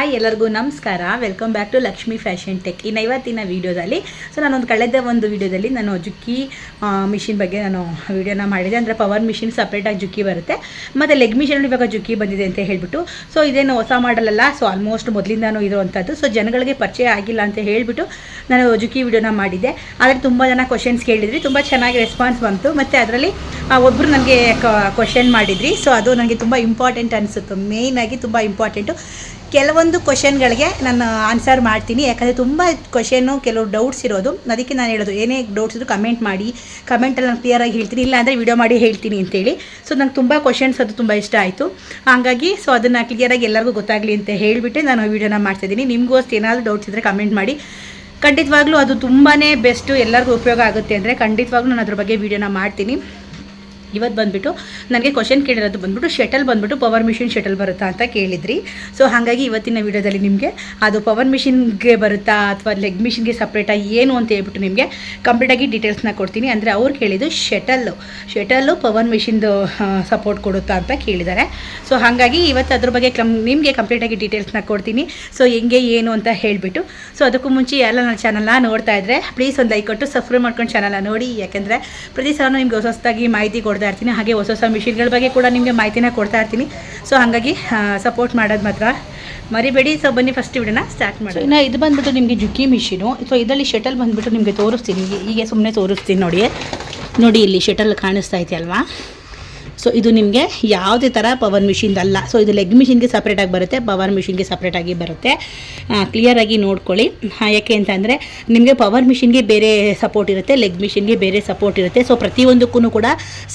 Hi ಎಲ್ಲರಿಗೂ ನಮಸ್ಕಾರ. Welcome back to Lakshmi fashion tech. ಇನ್ನು ಇವತ್ತಿನ ವೀಡಿಯೋದಲ್ಲಿ ಕಳೆದ ಒಂದು ವೀಡಿಯೋದಲ್ಲಿ ನಾನು ಜುಕ್ಕಿ ಮಿಷಿನ್ ಬಗ್ಗೆ ನಾನು ವೀಡಿಯೋನ ಮಾಡಿದೆ. ಅಂದರೆ ಪವರ್ ಮಿಷಿನ್ ಸಪ್ರೇಟಾಗಿ ಜುಕ್ಕಿ ಬರುತ್ತೆ, ಮತ್ತು ಲೆಗ್ ಮಿಷಿನಲ್ಲಿ ಇವಾಗ ಜುಕ್ಕಿ ಬಂದಿದೆ ಅಂತ ಹೇಳಿಬಿಟ್ಟು. ಸೊ ಇದೇನು ಹೊಸ ಮಾಡಲಲ್ಲ, ಸೊ ಆಲ್ಮೋಸ್ಟ್ ಮೊದಲಿಂದನೂ ಇರುವಂಥದ್ದು. ಸೊ ಜನಗಳಿಗೆ ಪರಿಚಯ ಆಗಿಲ್ಲ ಅಂತ ಹೇಳಿಬಿಟ್ಟು ನಾನು ಜುಕ್ಕಿ ವೀಡಿಯೋನ ಮಾಡಿದ್ದೆ. ಆದರೆ ತುಂಬ ಜನ ಕ್ವಶನ್ಸ್ ಕೇಳಿದ್ರಿ, ತುಂಬ ಚೆನ್ನಾಗಿ ರೆಸ್ಪಾನ್ಸ್ ಬಂತು. ಮತ್ತು ಅದರಲ್ಲಿ ಒಬ್ಬರು ನನಗೆ ಕ್ವಶನ್ ಮಾಡಿದ್ರಿ. ಸೊ ಅದು ನನಗೆ ತುಂಬ ಇಂಪಾರ್ಟೆಂಟ್ ಅನಿಸುತ್ತೆ. ಮೇಯ್ನಾಗಿ ತುಂಬ ಇಂಪಾರ್ಟೆಂಟು. ಕೆಲವೊಂದು ಕ್ವಶನ್ಗಳಿಗೆ ನಾನು ಆನ್ಸರ್ ಮಾಡ್ತೀನಿ, ಯಾಕಂದರೆ ತುಂಬ ಕ್ವಶನ್ನು ಕೆಲವು ಡೌಟ್ಸ್ ಇರೋದು. ಅದಕ್ಕೆ ನಾನು ಹೇಳೋದು, ಏನೇ ಡೌಟ್ಸ್ ಇದ್ದರೂ ಕಮೆಂಟ್ ಮಾಡಿ, ಕಮೆಂಟಲ್ಲಿ ನಾನು ಕ್ಲಿಯರಾಗಿ ಹೇಳ್ತೀನಿ, ಇಲ್ಲ ಅಂದರೆ ವಿಡಿಯೋ ಮಾಡಿ ಹೇಳ್ತೀನಿ ಅಂತೇಳಿ. ಸೊ ನಂಗೆ ತುಂಬ ಕ್ವಶನ್ಸ್ ಅದು ತುಂಬ ಇಷ್ಟ ಆಯಿತು. ಹಾಗಾಗಿ ಸೊ ಅದನ್ನು ಕ್ಲಿಯರಾಗಿ ಎಲ್ಲರಿಗೂ ಗೊತ್ತಾಗಲಿ ಅಂತ ಹೇಳಿಬಿಟ್ಟು ನಾನು ವೀಡಿಯೋನ ಮಾಡ್ತಾಯಿದ್ದೀನಿ. ನಿಮಗೂ ಅಷ್ಟು ಏನಾದರೂ ಡೌಟ್ಸ್ ಇದ್ದರೆ ಕಮೆಂಟ್ ಮಾಡಿ. ಖಂಡಿತವಾಗ್ಲೂ ಅದು ತುಂಬಾ ಬೆಸ್ಟು, ಎಲ್ಲರಿಗೂ ಉಪಯೋಗ ಆಗುತ್ತೆ. ಅಂದರೆ ಖಂಡಿತವಾಗ್ಲೂ ನಾನು ಅದ್ರ ಬಗ್ಗೆ ವೀಡಿಯೋನ ಮಾಡ್ತೀನಿ. ಇವತ್ತು ಬಂದುಬಿಟ್ಟು ನನಗೆ ಕ್ವಶನ್ ಕೇಳಿರೋದು ಬಂದುಬಿಟ್ಟು ಶಟಲ್ ಬಂದುಬಿಟ್ಟು ಪವರ್ ಮಿಷಿನ್ ಶಟಲ್ ಬರುತ್ತಾ ಅಂತ ಕೇಳಿದ್ರಿ. ಸೊ ಹಾಗಾಗಿ ಇವತ್ತಿನ ವೀಡಿಯೋದಲ್ಲಿ ನಿಮಗೆ ಅದು ಪವರ್ ಮಿಷಿನ್ಗೆ ಬರುತ್ತಾ ಅಥವಾ ಲೆಗ್ ಮಿಷಿನ್ಗೆ ಸಪ್ರೇಟಾಗಿ ಏನು ಅಂತ ಹೇಳ್ಬಿಟ್ಟು ನಿಮಗೆ ಕಂಪ್ಲೀಟಾಗಿ ಡೀಟೇಲ್ಸ್ನ ಕೊಡ್ತೀನಿ. ಅಂದರೆ ಅವ್ರು ಕೇಳಿದ್ದು ಶಟಲ್ಲು ಪವರ್ ಮಿಷಿನ್ದು ಸಪೋರ್ಟ್ ಕೊಡುತ್ತಾ ಅಂತ ಕೇಳಿದ್ದಾರೆ. ಸೊ ಹಾಗಾಗಿ ಇವತ್ತು ಅದ್ರ ಬಗ್ಗೆ ನಿಮಗೆ ಕಂಪ್ಲೀಟಾಗಿ ಡೀಟೇಲ್ಸ್ನ ಕೊಡ್ತೀನಿ. ಸೊ ಹೆಂಗೆ ಏನು ಅಂತ ಹೇಳಿಬಿಟ್ಟು. ಸೊ ಅದಕ್ಕೂ ಮುಂಚೆ ಎಲ್ಲ ನನ್ನ ಚಾನಲ್ನ ನೋಡ್ತಾ ಇದ್ದರೆ ಪ್ಲೀಸ್ ಒಂದು ಲೈಕ್ ಕೊಟ್ಟು ಸಬ್ಸ್ಕ್ರೈಬ್ ಮಾಡ್ಕೊಂಡು ಚಾನಲ್ನ ನೋಡಿ. ಯಾಕೆಂದರೆ ಪ್ರತಿ ಸಲ ನಿಮಗೆ ಹೊಸದಾಗಿ ಮಾಹಿತಿ ಕೊಡ್ತಾ ಇರ್ತೀನಿ, ಹಾಗೆ ಹೊಸ ಮಿಷಿನ್ಗಳ ಬಗ್ಗೆ ಕೂಡ ನಿಮಗೆ ಮಾಹಿತಿನ ಕೊಡ್ತಾ ಇರ್ತೀನಿ. ಸೊ ಹಾಗಾಗಿ ಸಪೋರ್ಟ್ ಮಾಡೋದು ಮಾತ್ರ ಮರಿಬೇಡಿ. ಸೊ ಬನ್ನಿ ಫಸ್ಟ್ ವಿಡಿಯೋನ ಸ್ಟಾರ್ಟ್ ಮಾಡಿ. ಇನ್ನು ಇದು ಬಂದುಬಿಟ್ಟು ನಿಮಗೆ ಜುಕ್ಕಿ ಮಿಷಿನು. ಸೊ ಇದರಲ್ಲಿ ಶಟಲ್ ಬಂದುಬಿಟ್ಟು ನಿಮಗೆ ತೋರಿಸ್ತೀನಿ, ಹೀಗೆ ಸುಮ್ಮನೆ ತೋರಿಸ್ತೀನಿ ನೋಡಿ ಇಲ್ಲಿ ಶಟಲ್ ಕಾಣಿಸ್ತಾ ಐತೆ ಅಲ್ವಾ. ಸೊ ಇದು ನಿಮಗೆ ಯಾವುದೇ ಥರ ಪವರ್ ಮಿಷಿನ್ದಲ್ಲ. ಸೊ ಇದು ಲೆಗ್ ಮಿಷಿನ್ಗೆ ಸಪ್ರೇಟಾಗಿ ಬರುತ್ತೆ, ಪವರ್ ಮಿಷಿನ್ಗೆ ಸಪ್ರೇಟಾಗಿ ಬರುತ್ತೆ. ಕ್ಲಿಯರಾಗಿ ನೋಡ್ಕೊಳ್ಳಿ. ಯಾಕೆ ಅಂತಂದರೆ ನಿಮಗೆ ಪವರ್ ಮಿಷಿನ್ಗೆ ಬೇರೆ ಸಪೋರ್ಟ್ ಇರುತ್ತೆ, ಲೆಗ್ ಮಿಷಿನ್ಗೆ ಬೇರೆ ಸಪೋರ್ಟ್ ಇರುತ್ತೆ. ಸೊ ಪ್ರತಿಯೊಂದಕ್ಕೂ ಕೂಡ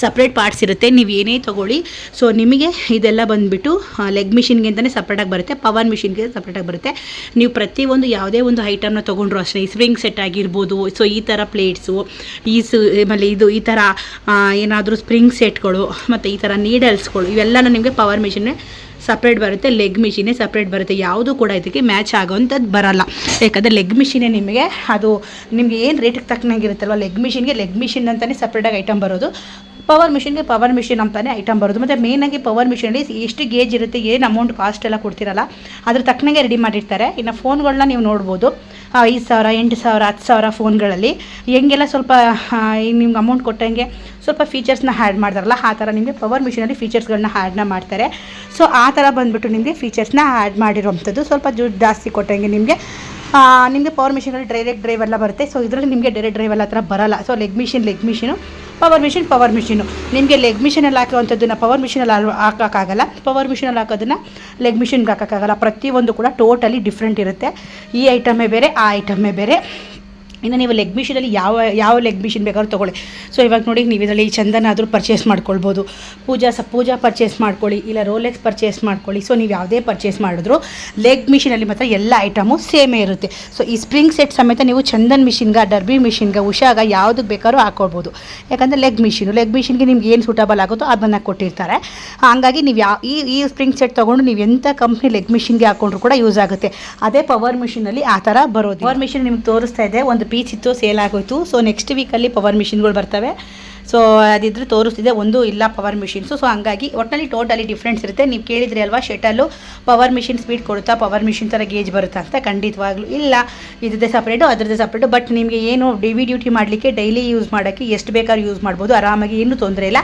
ಸಪ್ರೇಟ್ ಪಾರ್ಟ್ಸ್ ಇರುತ್ತೆ. ನೀವು ಏನೇ ತೊಗೊಳ್ಳಿ, ಸೊ ನಿಮಗೆ ಇದೆಲ್ಲ ಬಂದುಬಿಟ್ಟು ಲೆಗ್ ಮಿಷಿನ್ಗೆ ಅಂತಲೇ ಸಪ್ರೇಟಾಗಿ ಬರುತ್ತೆ, ಪವರ್ ಮಿಷಿನ್ಗೆ ಸಪ್ರೇಟಾಗಿ ಬರುತ್ತೆ. ನೀವು ಪ್ರತಿಯೊಂದು ಯಾವುದೇ ಒಂದು ಐಟಮ್ನ ತೊಗೊಂಡ್ರು ಅಷ್ಟೇ, ಸ್ಪ್ರಿಂಗ್ ಸೆಟ್ ಆಗಿರ್ಬೋದು, ಸೊ ಈ ಥರ ಪ್ಲೇಟ್ಸು, ಆಮೇಲೆ ಈ ಥರ ಏನಾದರೂ ಸ್ಪ್ರಿಂಗ್ ಸೆಟ್ಗಳು, ಮತ್ತು ಈ ಥರ ನೀಡಲ್ಸ್ಗಳು, ಇವೆಲ್ಲನೂ ನಿಮಗೆ ಪವರ್ ಮಿಷಿನ್ನೇ ಸಪ್ರೇಟ್ ಬರುತ್ತೆ, ಲೆಗ್ ಮಿಷಿನೇ ಸಪ್ರೇಟ್ ಬರುತ್ತೆ. ಯಾವುದೂ ಕೂಡ ಇದಕ್ಕೆ ಮ್ಯಾಚ್ ಆಗೋವಂಥದ್ದು ಬರೋಲ್ಲ. ಯಾಕಂದರೆ ಲೆಗ್ ಮಿಷಿನೇ ನಿಮಗೆ ಅದು ನಿಮಗೆ ಏನು ರೇಟಿಗೆ ತಕ್ಕನಾಗಿರುತ್ತಲ್ವ, ಲೆಗ್ ಮಿಷಿನ್ ಅಂತಲೇ ಸಪ್ರೇಟಾಗಿ ಐಟಮ್ ಬರೋದು, ಪವರ್ ಮಿಷಿನ್ ಅಂತಲೇ ಐಟಮ್ ಬರೋದು. ಮತ್ತು ಮೇಯ್ನಾಗಿ ಪವರ್ ಮಿಷಿನಲ್ಲಿ ಎಷ್ಟು ಗೇಜ್ ಇರುತ್ತೆ, ಏನು ಅಮೌಂಟ್ ಕಾಸ್ಟ್ ಎಲ್ಲ ಕೊಡ್ತಿರಲ್ಲ ಅದ್ರ ತಕ್ಕನಾಗೆ ರೆಡಿ ಮಾಡಿರ್ತಾರೆ. ಇನ್ನು ಫೋನ್ಗಳನ್ನ ನೀವು ನೋಡ್ಬೋದು, 5,000, 8,000, 10,000 ಫೋನ್ಗಳಲ್ಲಿ ಹೆಂಗೆಲ್ಲ ಸ್ವಲ್ಪ ನಿಮ್ಗೆ ಅಮೌಂಟ್ ಕೊಟ್ಟಂಗೆ ಸ್ವಲ್ಪ ಫೀಚರ್ಸ್ನ ಆ್ಯಡ್ ಮಾಡ್ತಾರಲ್ಲ, ಆ ಥರ ನಿಮಗೆ ಪವರ್ ಮಿಷಿನಲ್ಲಿ ಫೀಚರ್ಸ್ಗಳನ್ನ ಆ್ಯಡ್ನ ಮಾಡ್ತಾರೆ. ಸೊ ಆ ಥರ ಬಂದುಬಿಟ್ಟು ನಿಮಗೆ ಫೀಚರ್ಸ್ನ ಆ್ಯಡ್ ಮಾಡಿರೋವಂಥದ್ದು. ಸ್ವಲ್ಪ ದುಡ್ಡು ಜಾಸ್ತಿ ಕೊಟ್ಟಂಗೆ ನಿಮಗೆ ಪವರ್ ಮಿಷಿನಲ್ಲಿ ಡೈರೆಕ್ಟ್ ಡ್ರೈವ್ ಎಲ್ಲ ಬರುತ್ತೆ. ಸೊ ಇದರಲ್ಲಿ ನಿಮಗೆ ಡೈರೆಕ್ಟ್ ಡ್ರೈವ್ ಎಲ್ಲ ಥರ ಬರೋಲ್ಲ. So leg machine, power machine ನಿಮಗೆ ಲೆಗ್ ಮಿಷಿನಲ್ಲಿ ಹಾಕುವಂಥದ್ದನ್ನು ಪವರ್ ಮಿಷಿನಲ್ಲಿ ಹಾಕೋಕ್ಕಾಗಲ್ಲ, ಪವರ್ ಮಿಷಿನಲ್ಲಿ ಹಾಕೋದನ್ನು ಲೆಗ್ ಮಿಷಿನ್ಗೆ ಹಾಕೋಕ್ಕಾಗಲ್ಲ. ಪ್ರತಿಯೊಂದು ಕೂಡ ಟೋಟಲಿ ಡಿಫ್ರೆಂಟ್ ಇರುತ್ತೆ. ಈ ಐಟಮೇ ಬೇರೆ, ಆ ಐಟಮೇ ಬೇರೆ. ಇನ್ನು ನೀವು ಲೆಗ್ ಮಿಷಿನಲ್ಲಿ ಯಾವ ಲೆಗ್ ಮಿಷಿನ್ ಬೇಕಾದ್ರೂ ತೊಗೊಳ್ಳಿ. ಸೊ ಇವಾಗ ನೋಡಿ, ನೀವು ಇದರಲ್ಲಿ ಚಂದನ ಆದರೂ ಪರ್ಚೇಸ್ ಮಾಡ್ಕೊಳ್ಬೋದು, ಪೂಜಾ ಪರ್ಚೇಸ್ ಮಾಡ್ಕೊಳ್ಳಿ, ಇಲ್ಲ ರೋಲೆಕ್ಸ್ ಪರ್ಚೇಸ್ ಮಾಡ್ಕೊಳ್ಳಿ. ಸೊ ನೀವು ಯಾವುದೇ ಪರ್ಚೇಸ್ ಮಾಡಿದ್ರು ಲೆಗ್ ಮಿಷಿನಲ್ಲಿ ಮಾತ್ರ ಎಲ್ಲ ಐಟಮು ಸೇಮೇ ಇರುತ್ತೆ. ಸೊ ಈ ಸ್ಪ್ರಿಂಗ್ ಸೆಟ್ ಸಮೇತ ನೀವು ಚಂದನ್ ಮಿಷಿನ್ಗೆ, ಡರ್ಬಿ ಮಿಷಿನ್ಗೆ, ಉಷಾಗ ಯಾವುದಕ್ಕೆ ಬೇಕಾದ್ರೂ ಹಾಕ್ಕೊಳ್ಬೋದು. ಯಾಕಂದರೆ ಲೆಗ್ ಮಿಷಿನ್ಗೆ ನಿಮ್ಗೆ ಏನು ಸೂಟಬಲ್ ಆಗುತ್ತೋ ಅದನ್ನು ಕೊಟ್ಟಿರ್ತಾರೆ. ಹಾಗಾಗಿ ನೀವು ಈ ಸ್ಪ್ರಿಂಗ್ ಸೆಟ್ ತೊಗೊಂಡು ನೀವು ಎಂಥ ಕಂಪ್ನಿ ಲೆಗ್ ಮಿಷಿನ್ಗೆ ಹಾಕ್ಕೊಂಡ್ರು ಕೂಡ ಯೂಸ್ ಆಗುತ್ತೆ. ಅದೇ ಪವರ್ ಮಿಷಿನಲ್ಲಿ ಆ ಥರ ಬರೋದು. ಪವರ್ ಮಿಷಿನ್ ನಿಮ್ಗೆ ತೋರಿಸ್ತಾ ಇದೆ, ಒಂದು ಪೀಸ್ ಇತ್ತು, ಸೇಲ್ ಆಗೋಯ್ತು. ಸೊ ನೆಕ್ಸ್ಟ್ ವೀಕಲ್ಲಿ ಪವರ್ ಮಿಷಿನ್ಗಳು ಬರ್ತವೆ. ಸೊ ಅದಿದ್ರೆ ತೋರಿಸ್ತಿದೆ, ಒಂದು ಇಲ್ಲ ಪವರ್ ಮಿಷಿನ್ಸು. ಸೊ ಹಂಗಾಗಿ ಒಟ್ಟಿನಲ್ಲಿ ಟೋಟಲಿ ಡಿಫ್ರೆನ್ಸ್ ಇರುತ್ತೆ. ನೀವು ಕೇಳಿದ್ರಿ ಅಲ್ವಾ, ಶಟಲ್ಲು ಪವರ್ ಮಿಷಿನ್ ಸ್ಪೀಡ್ ಕೊಡುತ್ತಾ, ಪವರ್ ಮಿಷಿನ್ ಥರ ಗೇಜ್ ಬರುತ್ತಾ ಅಂತ. ಖಂಡಿತವಾಗ್ಲೂ ಇಲ್ಲ, ಇದ್ರದ್ದೇ ಸಪ್ರೇಟು. ಬಟ್ ನಿಮಗೆ ಏನು ಡ್ಯೂಟಿ ಮಾಡಲಿಕ್ಕೆ, ಡೈಲಿ ಯೂಸ್ ಮಾಡೋಕ್ಕೆ ಎಷ್ಟು ಬೇಕಾದ್ರೂ ಯೂಸ್ ಮಾಡ್ಬೋದು ಆರಾಮಾಗಿ, ಏನೂ ತೊಂದರೆ ಇಲ್ಲ.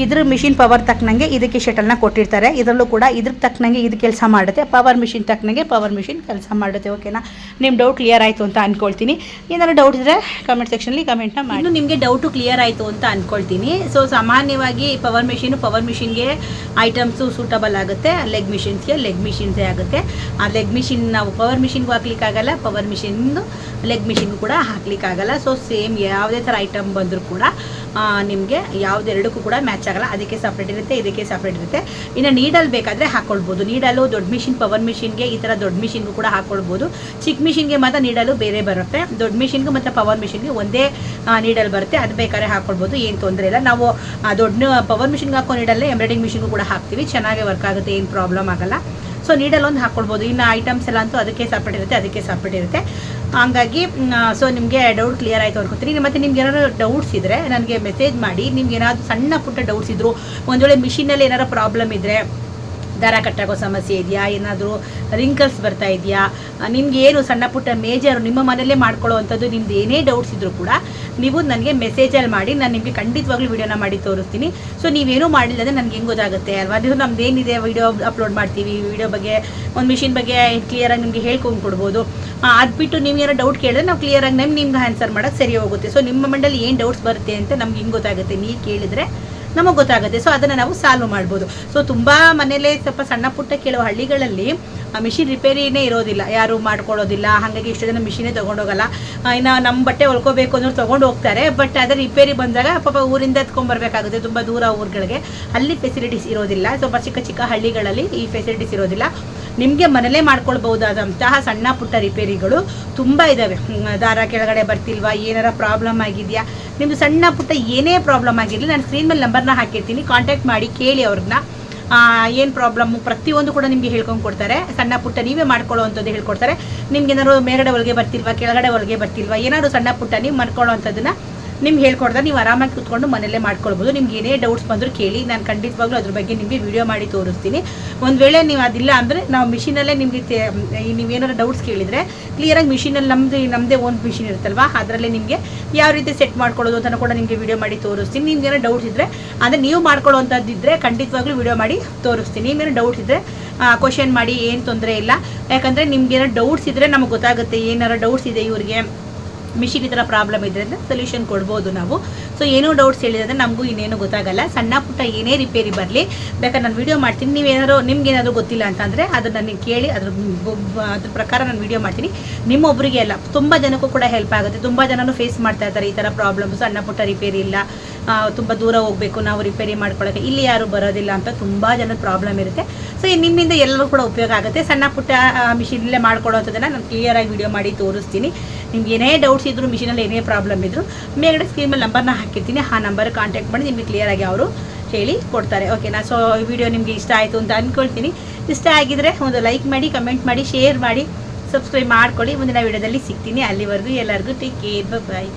ಇದ್ರ ಮಿಷಿನ್ ಪವರ್ ತಕ್ಕನಂಗೆ ಇದಕ್ಕೆ ಶಟಲ್ನ ಕೊಟ್ಟಿರ್ತಾರೆ. ಇದರಲ್ಲೂ ಕೂಡ ಇದ್ರ ತಕ್ಕನಂಗೆ ಇದು ಕೆಲಸ ಮಾಡುತ್ತೆ, ಪವರ್ ಮಿಷಿನ್ ತಕ್ಕನಂಗೆ ಪವರ್ ಮಿಷಿನ್ ಕೆಲಸ ಮಾಡುತ್ತೆ. ಓಕೆನಾ, ನಿಮ್ಮ ಡೌಟ್ ಕ್ಲಿಯರ್ ಆಯಿತು ಅಂತ ಅಂದ್ಕೊಳ್ತೀನಿ. ಏನಾದ್ರು ಡೌಟ್ ಇದ್ದರೆ ಕಮೆಂಟ್ ಸೆಕ್ಷನಲ್ಲಿ ಕಮೆಂಟ್ನ ಮಾಡಿ. ಇನ್ನು ನಿಮಗೆ ಡೌಟು ಕ್ಲಿಯರ್ ಆಯಿತು ಅಂತ ಅಂದ್ಕೊಳ್ತೀನಿ. ಸೊ ಸಾಮಾನ್ಯವಾಗಿ ಪವರ್ ಮಿಷಿನ್ಗೆ ಐಟಮ್ಸು ಸೂಟಬಲ್ ಆಗುತ್ತೆ, ಲೆಗ್ ಮಿಷಿನ್ಸೇ ಆಗುತ್ತೆ. ಆ ಲೆಗ್ ಮಿಷಿನ್ ನಾವು ಪವರ್ ಮಿಷಿನ್ಗೂ ಹಾಕ್ಲಿಕ್ಕಾಗಲ್ಲ, ಪವರ್ ಮಿಷಿನ್ದು ಲೆಗ್ ಮಿಷಿನ್ಗೂ ಕೂಡ ಹಾಕ್ಲಿಕ್ಕಾಗಲ್ಲ. ಸೊ ಸೇಮ್ ಯಾವುದೇ ಥರ ಐಟಮ್ ಬಂದರೂ ಕೂಡ ನಿಮಗೆ ಯಾವುದೆರಡಕ್ಕೂ ಕೂಡ ಮ್ಯಾಚ್ ಆಗಲ್ಲ. ಅದಕ್ಕೆ ಸಪ್ರೇಟ್ ಇರುತ್ತೆ, ಇದಕ್ಕೆ ಸಪ್ರೇಟ್ ಇರುತ್ತೆ. ಇನ್ನು ನೀಡಲ್ ಬೇಕಾದರೆ ಹಾಕ್ಕೊಳ್ಬೋದು. ನೀಡಲು ದೊಡ್ಡ ಮಿಷಿನ್, ಪವರ್ ಮಿಷಿನ್ಗೆ ಈ ಥರ ದೊಡ್ಡ ಮಿಷಿನ್ಗೂ ಕೂಡ ಹಾಕ್ಕೊಳ್ಬೋದು. ಚಿಕ್ಕ ಮಿಷಿನ್ಗೆ ಮಾತ್ರ ನೀಡಲು ಬೇರೆ ಬರುತ್ತೆ. ದೊಡ್ಡ ಮಿಷಿನ್ಗೂ ಮತ್ತು ಪವರ್ ಮಿಷಿನ್ಗೆ ಒಂದೇ ನೀಡಲ್ ಬರುತ್ತೆ, ಅದು ಬೇಕಾದ್ರೆ ಹಾಕ್ಕೊಳ್ಬೋದು, ಏನು ತೊಂದರೆ ಇಲ್ಲ. ನಾವು ದೊಡ್ಡ ಪವರ್ ಮಿಷಿನ್ಗೆ ಹಾಕೋ ನೀಡಲ್ಲೇ ಎಂಬ್ರಾಯ್ಡಿಂಗ್ ಮಿಷಿನ್ಗೂ ಕೂಡ ಹಾಕ್ತೀವಿ, ಚೆನ್ನಾಗೇ ವರ್ಕ್ ಆಗುತ್ತೆ, ಏನು ಪ್ರಾಬ್ಲಮ್ ಆಗಲ್ಲ. ಸೊ ನೀಡಲ್ ಒಂದು ಹಾಕ್ಕೊಳ್ಬೋದು. ಇನ್ನು ಐಟಮ್ಸ್ ಎಲ್ಲ ಅಂತೂ ಅದಕ್ಕೆ ಸಪ್ರೇಟ್ ಇರುತ್ತೆ. ಹಾಗಾಗಿ ಸೊ ನಿಮಗೆ ಡೌಟ್ ಕ್ಲಿಯರ್ ಆಯಿತು ಅನ್ಕೋತೀನಿ. ಮತ್ತು ನಿಮ್ಗೆ ಏನಾದ್ರು ಡೌಟ್ಸ್ ಇದ್ದರೆ ನನಗೆ ಮೆಸೇಜ್ ಮಾಡಿ. ನಿಮ್ಗೆ ಏನಾದರೂ ಸಣ್ಣ ಪುಟ್ಟ ಡೌಟ್ಸ್ ಇದ್ದರು, ಒಂದು ವೇಳೆ ಮಿಷಿನಲ್ಲಿ ಏನಾರು ಪ್ರಾಬ್ಲಮ್ ಇದ್ದರೆ ದಾರ ಕಟ್ಟಾಗೋ ಸಮಸ್ಯೆ ಇದೆಯಾ, ಏನಾದರೂ ರಿಂಕಲ್ಸ್ ಬರ್ತಾ ಇದೆಯಾ, ನಿಮ್ಗೆ ಏನು ಸಣ್ಣ ಪುಟ್ಟ ಮೇಜರ್ ನಿಮ್ಮ ಮನೆಯಲ್ಲೇ ಮಾಡ್ಕೊಳ್ಳೋ ಅಂಥದ್ದು ನಿಮ್ದು ಏನೇ ಡೌಟ್ಸ್ ಇದ್ದರೂ ಕೂಡ ನೀವು ನನಗೆ ಮೆಸೇಜಲ್ಲಿ ಮಾಡಿ, ನಾನು ನಿಮಗೆ ಖಂಡಿತವಾಗ್ಲೂ ವೀಡಿಯೋನ ಮಾಡಿ ತೋರಿಸ್ತೀನಿ. ಸೊ ನೀವೇನೂ ಮಾಡಿಲ್ಲ ಅಂದರೆ ನನಗೆ ಹೆಂಗೆ ಗೊತ್ತಾಗುತ್ತೆ ಅಲ್ವಾ? ನೀವು ನಮ್ದೇನಿದೆ ವಿಡಿಯೋ ಅಪ್ಲೋಡ್ ಮಾಡ್ತೀವಿ, ವಿಡಿಯೋ ಬಗ್ಗೆ ಒಂದು ಮಿಷಿನ್ ಬಗ್ಗೆ ಕ್ಲಿಯರಾಗಿ ನಿಮಗೆ ಹೇಳ್ಕೊಂಡು ಕೊಡ್ಬೋದು. ಅದು ಬಿಟ್ಟು ನಿಮ್ಗೇನೋ ಡೌಟ್ ಕೇಳಿದ್ರೆ ನಾವು ಕ್ಲಿಯರಾಗಿ ನಿಮ್ಗೆ ಆನ್ಸರ್ ಮಾಡೋಕ್ಕೆ ಸರಿ ಹೋಗುತ್ತೆ. ಸೊ ನಿಮ್ಮ ಮಂಡಲ್ಲಿ ಏನು ಡೌಟ್ಸ್ ಬರುತ್ತೆ ಅಂತ ನಮ್ಗೆ ಹಿಂಗೆ ಗೊತ್ತಾಗುತ್ತೆ, ನೀವು ಕೇಳಿದರೆ ನಮಗೆ ಗೊತ್ತಾಗುತ್ತೆ. ಸೊ ಅದನ್ನು ನಾವು ಸಾಲ್ವ್ ಮಾಡ್ಬೋದು. ಸೊ ತುಂಬ ಮನೇಲೇ ಸ್ವಲ್ಪ ಸಣ್ಣ ಪುಟ್ಟ ಕೆಲವು ಹಳ್ಳಿಗಳಲ್ಲಿ ಮಿಷಿನ್ ರಿಪೇರಿನೇ ಇರೋದಿಲ್ಲ, ಯಾರು ಮಾಡ್ಕೊಳ್ಳೋದಿಲ್ಲ. ಹಾಗಾಗಿ ಇಷ್ಟು ಜನ ಮಿಷಿನೇ ತೊಗೊಂಡೋಗಲ್ಲ. ಇನ್ನು ನಮ್ಮ ಬಟ್ಟೆ ಹೊಲ್ಕೋಬೇಕು ಅಂದ್ರೆ ತೊಗೊಂಡು ಹೋಗ್ತಾರೆ, ಬಟ್ ಅದೇ ರಿಪೇರಿ ಬಂದಾಗ ಪಾಪ ಊರಿಂದ ಎತ್ಕೊಂಡ್ಬರ್ಬೇಕಾಗುತ್ತೆ, ತುಂಬ ದೂರ ಊರುಗಳಿಗೆ. ಅಲ್ಲಿ ಫೆಸಿಲಿಟೀಸ್ ಇರೋದಿಲ್ಲ. ಸ್ವಲ್ಪ ಚಿಕ್ಕ ಚಿಕ್ಕ ಹಳ್ಳಿಗಳಲ್ಲಿ ಈ ಫೆಸಿಲಿಟೀಸ್ ಇರೋದಿಲ್ಲ. ನಿಮಗೆ ಮನೇಲೇ ಮಾಡ್ಕೊಳ್ಬಹುದಾದಂತಹ ಸಣ್ಣ ಪುಟ್ಟ ರಿಪೇರಿಗಳು ತುಂಬ ಇದ್ದಾವೆ. ದಾರ ಕೆಳಗಡೆ ಬರ್ತಿಲ್ವಾ, ಏನಾರ ಪ್ರಾಬ್ಲಮ್ ಆಗಿದೆಯಾ, ನಿಮ್ಮದು ಸಣ್ಣ ಪುಟ್ಟ ಏನೇ ಪ್ರಾಬ್ಲಮ್ ಆಗಿರಲಿ ನಾನು ಸ್ಕ್ರೀನ್ ಮೇಲೆ ನಂಬರ್ನ ಹಾಕಿರ್ತೀನಿ, ಕಾಂಟ್ಯಾಕ್ಟ್ ಮಾಡಿ ಕೇಳಿ ಅವ್ರನ್ನ. ಏನು ಪ್ರಾಬ್ಲಮ್ಮು ಪ್ರತಿಯೊಂದು ಕೂಡ ನಿಮಗೆ ಹೇಳ್ಕೊಂಡು ಕೊಡ್ತಾರೆ. ಸಣ್ಣ ಪುಟ್ಟ ನೀವೇ ಮಾಡ್ಕೊಳ್ಳೋ ಅಂಥದ್ದು ಹೇಳ್ಕೊಡ್ತಾರೆ. ನಿಮ್ಗೆ ಏನಾದ್ರು ಮೇಲ್ಗಡೆ ಒಳಗೆ ಬರ್ತಿಲ್ವಾ, ಕೆಳಗಡೆ ಒಳಗೆ ಬರ್ತಿಲ್ವಾ, ಏನಾದರೂ ಸಣ್ಣ ಪುಟ್ಟ ನೀವು ಮಾಡ್ಕೊಳ್ಳೋ ಅಂಥದ್ದನ್ನು ನಿಮ್ಗೆ ಹೇಳ್ಕೊಡ್ತಾರೆ. ನೀವು ಆರಾಮಾಗಿ ಕೂತ್ಕೊಂಡು ಮನೆಯಲ್ಲೇ ಮಾಡ್ಕೊಳ್ಬೋದು. ನಿಮ್ಗೆ ಏನೇ ಡೌಟ್ಸ್ ಬಂದರೂ ಕೇಳಿ, ನಾನು ಖಂಡಿತವಾಗ್ಲೂ ಅದ್ರ ಬಗ್ಗೆ ನಿಮಗೆ ವಿಡಿಯೋ ಮಾಡಿ ತೋರಿಸ್ತೀನಿ. ಒಂದು ವೇಳೆ ನೀವು ಅದಿಲ್ಲ ಅಂದರೆ ನಾವು ಮಿಷಿನಲ್ಲೇ ನಿಮಗೆ ನೀವೇನಾದ್ರು ಡೌಟ್ಸ್ ಕೇಳಿದರೆ ಕ್ಲಿಯರಾಗಿ ಮಿಷಿನಲ್ಲಿ ನಮ್ಮದೇ ಒಂದು ಮಿಷಿನ್ ಇರುತ್ತಲ್ವ, ಅದರಲ್ಲೇ ನಿಮಗೆ ಯಾವ ರೀತಿ ಸೆಟ್ ಮಾಡ್ಕೊಳ್ಳೋದು ಅಂತ ಕೂಡ ನಿಮಗೆ ವಿಡಿಯೋ ಮಾಡಿ ತೋರಿಸ್ತೀನಿ. ನಿಮ್ಗೆ ಏನೋ ಡೌಟ್ಸ್ ಇದ್ದರೆ ಅಂದರೆ ನೀವು ಮಾಡ್ಕೊಳ್ಳೋವಂಥದ್ದಿದ್ದರೆ ಖಂಡಿತವಾಗ್ಲೂ ವಿಡಿಯೋ ಮಾಡಿ ತೋರಿಸ್ತೀನಿ. ನಿಮ್ಗೇನೋ ಡೌಟ್ಸ್ ಇದ್ದರೆ ಕ್ವಶನ್ ಮಾಡಿ, ಏನು ತೊಂದರೆ ಇಲ್ಲ. ಯಾಕಂದರೆ ನಿಮ್ಗೇನೋ ಡೌಟ್ಸ್ ಇದ್ದರೆ ನಮಗೆ ಗೊತ್ತಾಗುತ್ತೆ, ಏನಾರು ಡೌಟ್ಸ್ ಇದೆ ಇವ್ರಿಗೆ ಮಿಷಿನ್ ಈ ಥರ ಪ್ರಾಬ್ಲಮ್ ಇದ್ದರೆ ಸೊಲ್ಯೂಷನ್ ಕೊಡ್ಬೋದು ನಾವು. ಸೊ ಏನೋ ಡೌಟ್ಸ್ ಹೇಳಿದ್ರೆ ನಮಗೂ ಇನ್ನೇನು ಗೊತ್ತಾಗಲ್ಲ. ಸಣ್ಣ ಪುಟ್ಟ ಏನೇ ರಿಪೇರಿ ಬರಲಿ ಬೇಕಾದ್ರೆ ನಾನು ವೀಡಿಯೋ ಮಾಡ್ತೀನಿ. ನಿಮ್ಗೇನಾದರೂ ಗೊತ್ತಿಲ್ಲ ಅಂತಂದರೆ ಅದನ್ನು ನನಗೆ ಕೇಳಿ ಅದ್ರ ಪ್ರಕಾರ ನಾನು ವೀಡಿಯೋ ಮಾಡ್ತೀನಿ. ನಿಮ್ಮೊಬ್ಬರಿಗೆ ಅಲ್ಲ, ತುಂಬ ಜನಕ್ಕೂ ಕೂಡ ಹೆಲ್ಪ್ ಆಗುತ್ತೆ. ತುಂಬ ಜನನೂ ಫೇಸ್ ಮಾಡ್ತಾ ಇರ್ತಾರೆ ಈ ಥರ ಪ್ರಾಬ್ಲಮ್. ಸಣ್ಣ ಪುಟ್ಟ ರಿಪೇರಿ ಇಲ್ಲ, ತುಂಬ ದೂರ ಹೋಗಬೇಕು ನಾವು ರಿಪೇರಿ ಮಾಡ್ಕೊಳ್ಳೋಕ್ಕೆ, ಇಲ್ಲಿ ಯಾರೂ ಬರೋದಿಲ್ಲ ಅಂತ ತುಂಬ ಜನದ ಪ್ರಾಬ್ಲಮ್ ಇರುತ್ತೆ. ಸೊ ನಿಮ್ಮಿಂದ ಎಲ್ಲರೂ ಕೂಡ ಉಪಯೋಗ ಆಗುತ್ತೆ. ಸಣ್ಣ ಪುಟ್ಟ ಮಿಷಿನಲ್ಲೇ ಮಾಡ್ಕೊಳ್ಳೋಂಥದ್ದನ್ನು ನಾನು ಕ್ಲಿಯರಾಗಿ ವಿಡಿಯೋ ಮಾಡಿ ತೋರಿಸ್ತೀನಿ. ನಿಮ್ಗೆ ಏನೇ ಡೌಟ್ಸ್ ಇದ್ದರೂ, ಮಿಷಿನಲ್ಲಿ ಏನೇ ಪ್ರಾಬ್ಲಮ್ ಇದ್ದರೂ ಮೇಲ್ಗಡೆ ಸ್ಕ್ರೀನ್ ಮೇಲೆ ನಂಬರ್ನ ಹಾಕಿರ್ತೀನಿ. ಆ ನಂಬರ್ ಕಾಂಟ್ಯಾಕ್ಟ್ ಮಾಡಿ ನಿಮಗೆ ಕ್ಲಿಯರಾಗಿ ಅವರು ಹೇಳಿ ಕೊಡ್ತಾರೆ. ಓಕೆನಾ? ಸೊ ಈ ವಿಡಿಯೋ ನಿಮಗೆ ಇಷ್ಟ ಆಯಿತು ಅಂತ ಅಂದ್ಕೊಳ್ತೀನಿ. ಇಷ್ಟ ಆಗಿದ್ದರೆ ಒಂದು ಲೈಕ್ ಮಾಡಿ, ಕಮೆಂಟ್ ಮಾಡಿ, ಶೇರ್ ಮಾಡಿ, ಸಬ್ಸ್ಕ್ರೈಬ್ ಮಾಡ್ಕೊಳ್ಳಿ. ಮುಂದಿನ ವಿಡಿಯೋದಲ್ಲಿ ಸಿಗ್ತೀನಿ. ಅಲ್ಲಿವರೆಗೂ ಎಲ್ಲರಿಗೂ ಟೇಕ್ ಕೇರ್, ಬಾಯ್.